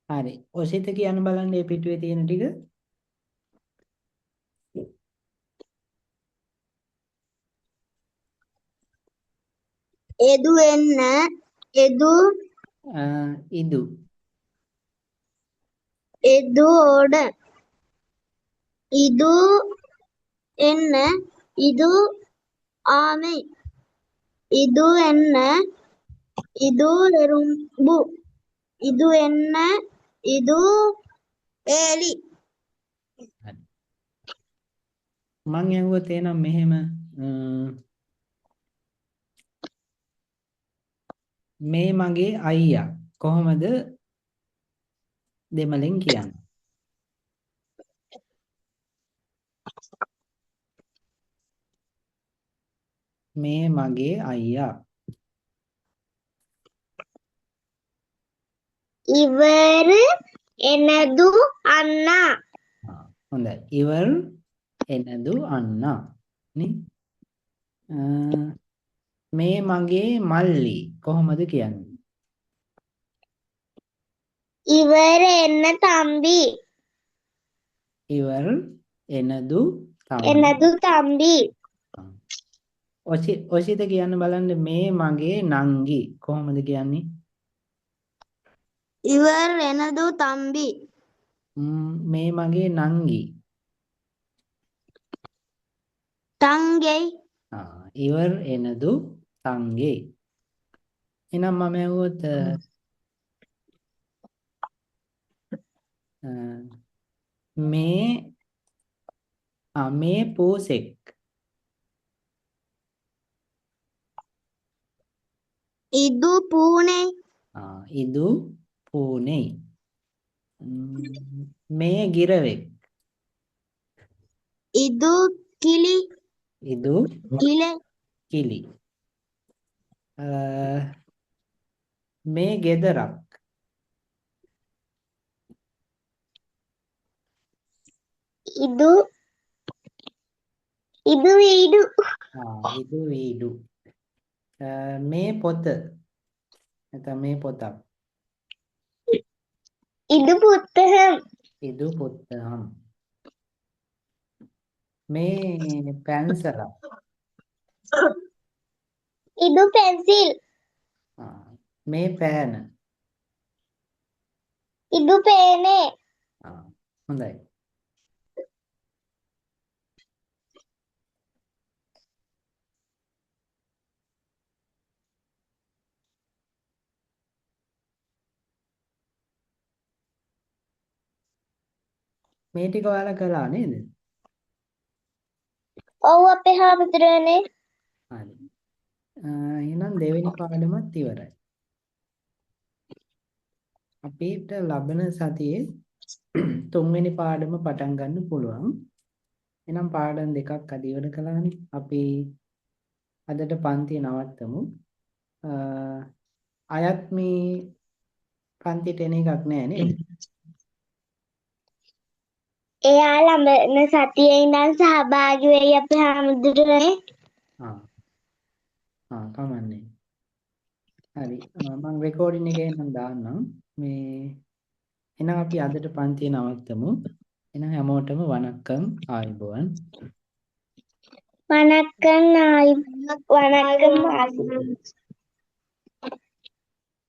හරි. ඔසිත කියන්න බලන්න මේ පිටුවේ තියෙන ටික. එදු එන්න එදු ඉදු. එදු ඕඩ ඉදු එන්න ඉදු ආමේ ඉදු එන්න ඉදු එරුඹු ඉදු එන්න ඉදු ඒලි. හරි. මං ඇහුවොත් එහෙනම් මෙහෙම මේ මගේ අයියා කොහොමද දෙමළෙන් කියන්නේ? මේ මගේ අයියා. ඉවර එනදු අන්නා හොඳයි. ඉවර් එනදු අන්නා නේ? මේ මගේ මල්ලි කොහොමද කියන්නේ? ඉවර එන්න තම්බි ඉවර් එනදු තම්බි. එනදු තම්බි ඔසිත කියන්න බලන්න මේ මගේ නංගි කොහොමද කියන්නේ? ඉවර එනදු තම්බි මේ මගේ නංගි. තංගෙයි ඉවර් එනදු තංගේ. එහෙනම් මම ඇහුවොත් මේ පූසෙක්. ඉදු පූනේ ඉදු පූනේ. මේ ගිරවෙක්. ඉදු කිලි ඉදු කිලේ කිලි. මේ ගෙදරක්. ඉදු ඉදු වීඩු ඉදු වීඩු. මේ පොත. නැත්නම් මේ පොතක්. ඉදු පුත්තහම් ඉදු පුත්තහම්. මේ පැන්සලක්. ඉදු පෙන්සිල් මේ පෑන. ඉදු පේනේ හොඳයි. මේ ටික ඔයාලා කළා නේද? ඔව් අපේ හාමුදුරනේ. හරි. එහෙනම් දෙවෙනි පාඩමත් ඉවරයි. අපිට ලබන සතියේ තුන්වෙනි පාඩම පටන් ගන්න පුළුවන්. එහෙනම් පාඩම් දෙකක් අද ඉවර කළානේ. අපි අදට පන්තිය නවත්තමු. අයත් මේ පන්තියට එන එකක් නෑ නේද? එයා ළඟන සතියේ ඉඳන් සහභාගී වෙයි අපේ හාමුදුරනේ. කමන්නේ. හරි. මම රෙකෝඩින් එකේ නම් දාන්නම්. එහෙනම් අපි අදට පන්තිය නවත්තමු. එහෙනම් හැමෝටම වණක්කම් ආයුබෝවන්. වණක්කම් ආයි වණක්කම් ආයි